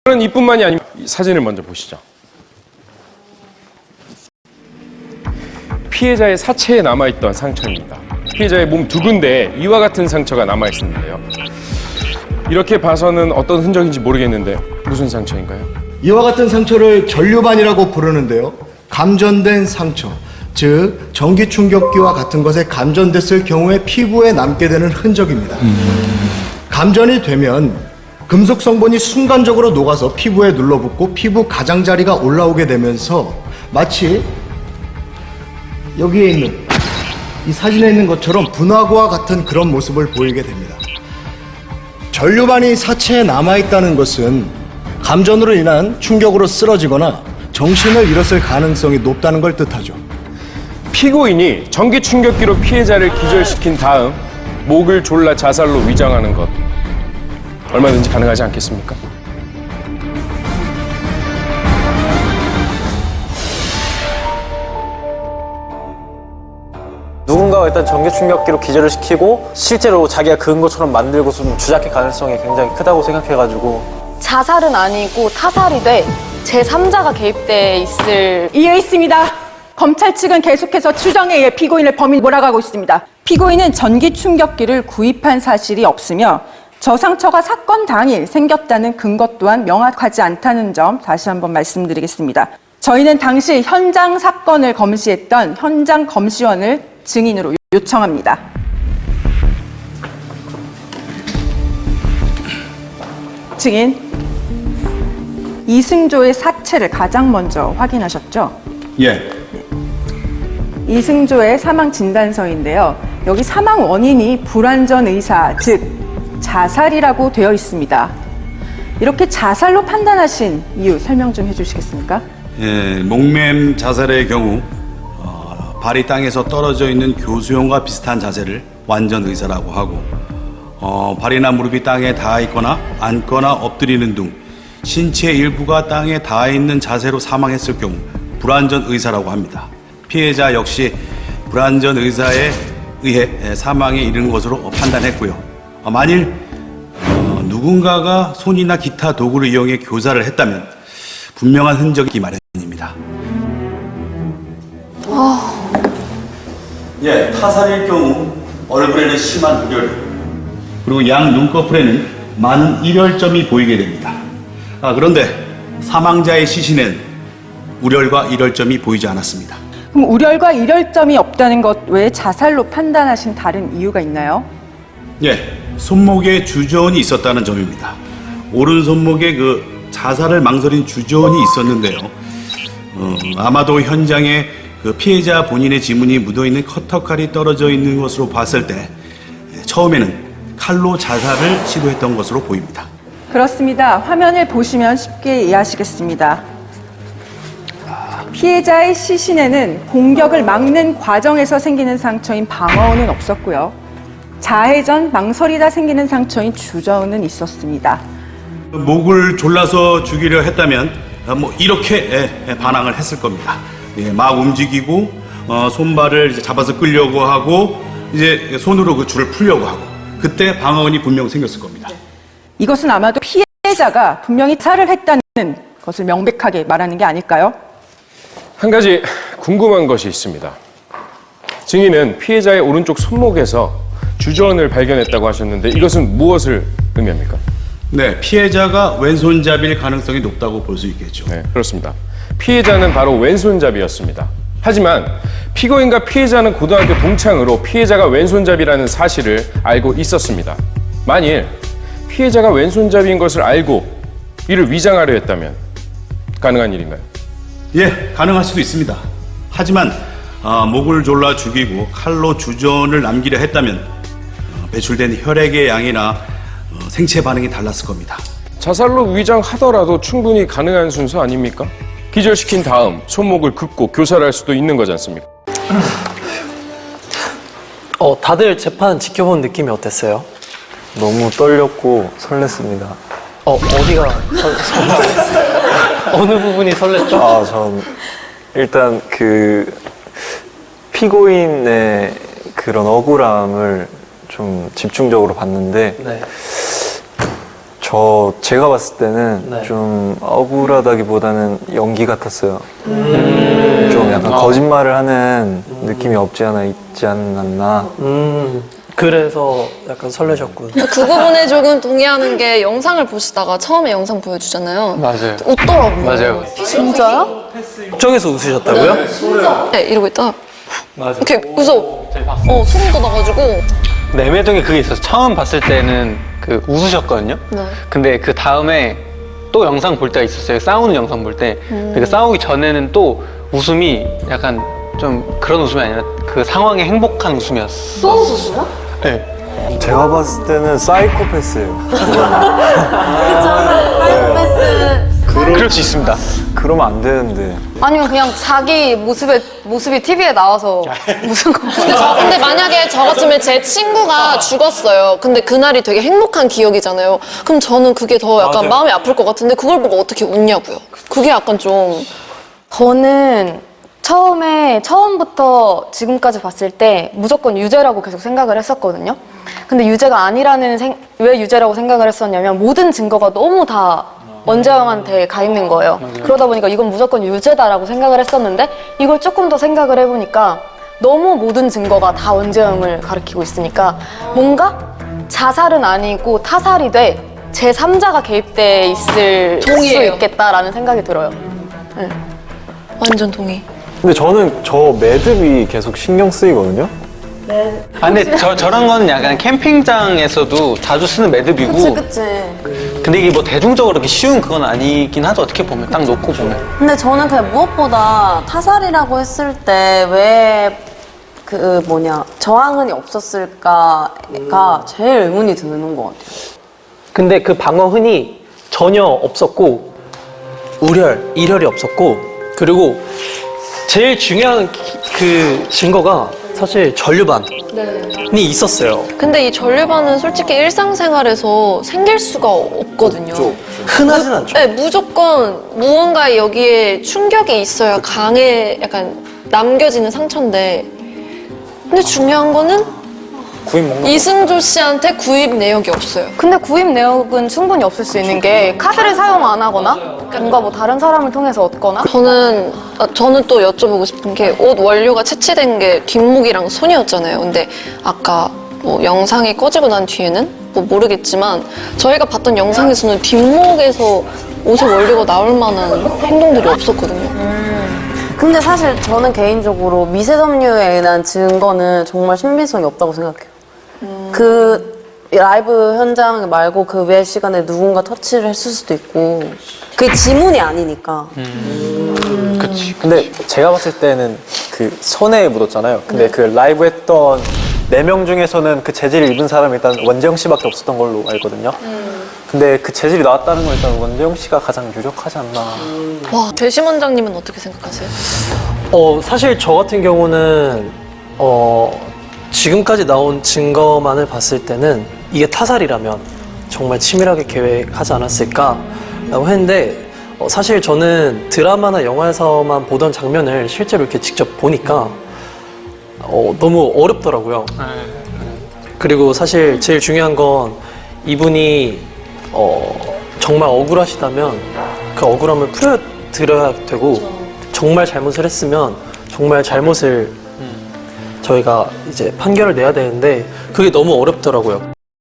저는 이뿐만이 아니라 사진을 먼저 보시죠. 피해자의 사체에 남아있던 상처입니다. 피해자의 몸 두 군데에 이와 같은 상처가 남아있었는데요. 이렇게 봐서는 어떤 흔적인지 모르겠는데 무슨 상처인가요? 이와 같은 상처를 전류반이라고 부르는데요. 감전된 상처, 즉 전기 충격기와 같은 것에 감전됐을 경우에 피부에 남게 되는 흔적입니다. 감전이 되면 금속 성분이 순간적으로 녹아서 피부에 눌러붙고 피부 가장자리가 올라오게 되면서 마치 여기에 있는 이 사진에 있는 것처럼 분화구와 같은 그런 모습을 보이게 됩니다. 전류반이 사체에 남아있다는 것은 감전으로 인한 충격으로 쓰러지거나 정신을 잃었을 가능성이 높다는 걸 뜻하죠. 피고인이 전기 충격기로 피해자를 기절시킨 다음 목을 졸라 자살로 위장하는 것 얼마든지 가능하지 않겠습니까? 누군가가 일단 전기 충격기로 기절을 시키고 실제로 자기가 그은 것처럼 만들고 좀 주작할 가능성이 굉장히 크다고 생각해가지고. 자살은 아니고 타살이 돼 제3자가 개입돼 있을 이에 있습니다. 검찰 측은 계속해서 추정에 의해 피고인을 범인 몰아가고 있습니다. 피고인은 전기 충격기를 구입한 사실이 없으며 저 상처가 사건 당일 생겼다는 근거 또한 명확하지 않다는 점 다시 한번 말씀드리겠습니다. 저희는 당시 현장 사건을 검시했던 현장 검시원을 증인으로 요청합니다. 증인, 이승조의 사체를 가장 먼저 확인하셨죠? 예. 이승조의 사망 진단서인데요. 여기 사망 원인이 불완전 의사, 즉 자살이라고 되어 있습니다. 이렇게 자살로 판단하신 이유 설명 좀 해주시겠습니까? 예, 목맴 자살의 경우 발이 땅에서 떨어져 있는 교수형과 비슷한 자세를 완전 의사라고 하고 발이나 무릎이 땅에 닿아 있거나 앉거나 엎드리는 등 신체 일부가 땅에 닿아 있는 자세로 사망했을 경우 불완전 의사라고 합니다. 피해자 역시 불완전 의사에 의해 사망에 이르는 것으로 판단했고요. 만일 누군가가 손이나 기타 도구를 이용해 교사를 했다면 분명한 흔적이 마련입니다. 예, 타살일 경우 얼굴에는 심한 우열, 그리고 양 눈꺼풀에는 많은 일혈점이 보이게 됩니다. 그런데 사망자의 시신엔 우열과 일혈점이 보이지 않았습니다. 그럼 우열과 일혈점이 없다는 것 외에 자살로 판단하신 다른 이유가 있나요? 예, 손목에 주저원이 있었다는 점입니다. 오른손목에 그 자살을 망설인 주저원이 있었는데요. 아마도 현장에 그 피해자 본인의 지문이 묻어있는 커터칼이 떨어져 있는 것으로 봤을 때 처음에는 칼로 자살을 시도했던 것으로 보입니다. 그렇습니다. 화면을 보시면 쉽게 이해하시겠습니다. 피해자의 시신에는 공격을 막는 과정에서 생기는 상처인 방어운은 없었고요. 자해 전 망설이다 생기는 상처인 주저운은 있었습니다. 목을 졸라서 죽이려 했다면 이렇게 반항을 했을 겁니다. 막 움직이고 손발을 이제 잡아서 끌려고 하고 이제 손으로 그 줄을 풀려고 하고 그때 방어운이 분명 생겼을 겁니다. 이것은 아마도 피해자가 분명히 자살을 했다는 것을 명백하게 말하는 게 아닐까요? 한 가지 궁금한 것이 있습니다. 증인은 피해자의 오른쪽 손목에서 주저원을 발견했다고 하셨는데 이것은 무엇을 의미합니까? 네, 피해자가 왼손잡이일 가능성이 높다고 볼 수 있겠죠. 네, 그렇습니다. 피해자는 바로 왼손잡이였습니다. 하지만 피고인과 피해자는 고등학교 동창으로 피해자가 왼손잡이라는 사실을 알고 있었습니다. 만일 피해자가 왼손잡이인 것을 알고 이를 위장하려 했다면 가능한 일인가요? 예, 가능할 수도 있습니다. 하지만 목을 졸라 죽이고 칼로 주전을 남기려 했다면 배출된 혈액의 양이나 생체 반응이 달랐을 겁니다. 자살로 위장하더라도 충분히 가능한 순서 아닙니까? 기절시킨 다음 손목을 긋고 교사를 할 수도 있는 거지 않습니까? 다들 재판 지켜본 느낌이 어땠어요? 너무 떨렸고 설렜습니다. 어디가 어느 부분이 설렜죠? 전 일단 그 피고인의 그런 억울함을 좀 집중적으로 봤는데 네. 제가 봤을 때는 좀 억울하다기보다는 연기 같았어요. 좀 약간 거짓말을 하는 느낌이 없지 않아 있지 않았나. 그래서 약간 설레셨군. 그 부분에 조금 동의하는 게 영상을 보시다가 처음에 영상 보여주잖아요. 맞아요. 웃더라고요. 맞아요. 진짜요? 쪽에서 웃으셨다고요? 네, 이러고 있다가 맞아요. 이렇게 웃어. 소름 돋아가지고. 매매동에 그게 있어서 처음 봤을 때는 그 웃으셨거든요. 네. 근데 그 다음에 또 영상 볼 때가 있었어요. 싸우는 영상 볼 때. 그 싸우기 전에는 또 웃음이 약간 좀 그런 웃음이 아니라 그 상황에 행복한 웃음이었어. 또 웃었어요? 네. 제가 봤을 때는 사이코패스예요. 그럴 수 있습니다. 그러면 안 되는데. 아니면 그냥 자기 모습이 TV에 나와서 무슨 거. 근데 만약에 저 같으면 제 친구가 죽었어요. 근데 그날이 되게 행복한 기억이잖아요. 그럼 저는 그게 더 약간 마음이 아플 것 같은데 그걸 보고 어떻게 웃냐고요. 그게 약간 좀. 저는 처음부터 지금까지 봤을 때 무조건 유죄라고 계속 생각을 했었거든요. 근데 유죄가 아니라는 왜 유죄라고 생각을 했었냐면 모든 증거가 너무 다 원재영한테 가 있는 거예요. 그러다 보니까 이건 무조건 유죄다라고 생각을 했었는데 이걸 조금 더 생각을 해보니까 너무 모든 증거가 다 원재영을 가리키고 있으니까 뭔가 자살은 아니고 타살이 돼 제3자가 개입돼 있을 수 있겠다라는 생각이 들어요. 네. 완전 동의. 근데 저는 저 매듭이 계속 신경 쓰이거든요. 근데 저런 거는 약간 캠핑장에서도 자주 쓰는 매듭이고. 그치. 근데 이게 뭐 대중적으로 이렇게 쉬운 그건 아니긴 하죠. 어떻게 보면 딱 놓고 보면. 근데 저는 그냥 무엇보다 타살이라고 했을 때 왜 저항은이 없었을까가 제일 의문이 드는 것 같아요. 근데 그 방어흔이 전혀 없었고 이렬이 없었고 그리고 제일 중요한 그 증거가 사실 전류반이 있었어요. 근데 이 전류반은 솔직히 일상생활에서 생길 수가 없거든요. 흔하진 않죠. 네, 무조건 무언가에 여기에 충격이 있어야 약간 남겨지는 상처인데. 근데 중요한 거는 이승조 씨한테 구입 내역이 없어요. 근데 구입 내역은 충분히 없을 수 있는 게 카드를 사용 안 하거나 뭔가 뭐 다른 사람을 통해서 얻거나. 저는 또 여쭤보고 싶은 게 옷 원료가 채취된 게 뒷목이랑 손이었잖아요. 근데 아까 뭐 영상이 꺼지고 난 뒤에는 뭐 모르겠지만 저희가 봤던 영상에서는 뒷목에서 옷의 원료가 나올 만한 행동들이 없었거든요. 근데 사실 저는 개인적으로 미세섬유에 의한 증거는 정말 신빙성이 없다고 생각해요. 그 라이브 현장 말고 그 외 시간에 누군가 터치를 했을 수도 있고 그게 지문이 아니니까. 그치. 근데 제가 봤을 때는 그 손에 묻었잖아요. 근데 그 라이브 했던 4명 중에서는 그 재질을 입은 사람이 일단 원재영 씨밖에 없었던 걸로 알거든요. 근데 그 재질이 나왔다는 건 일단 원재영 씨가 가장 유력하지 않나. 와, 배심 원장님은 어떻게 생각하세요? 사실 저 같은 경우는 지금까지 나온 증거만을 봤을 때는 이게 타살이라면 정말 치밀하게 계획하지 않았을까라고 했는데 사실 저는 드라마나 영화에서만 보던 장면을 실제로 이렇게 직접 보니까 너무 어렵더라고요. 그리고 사실 제일 중요한 건 이분이 정말 억울하시다면 그 억울함을 풀어드려야 되고 정말 잘못을 했으면 정말 잘못을 저희가 이제 판결을 내야 되는데 그게 너무 어렵더라고요.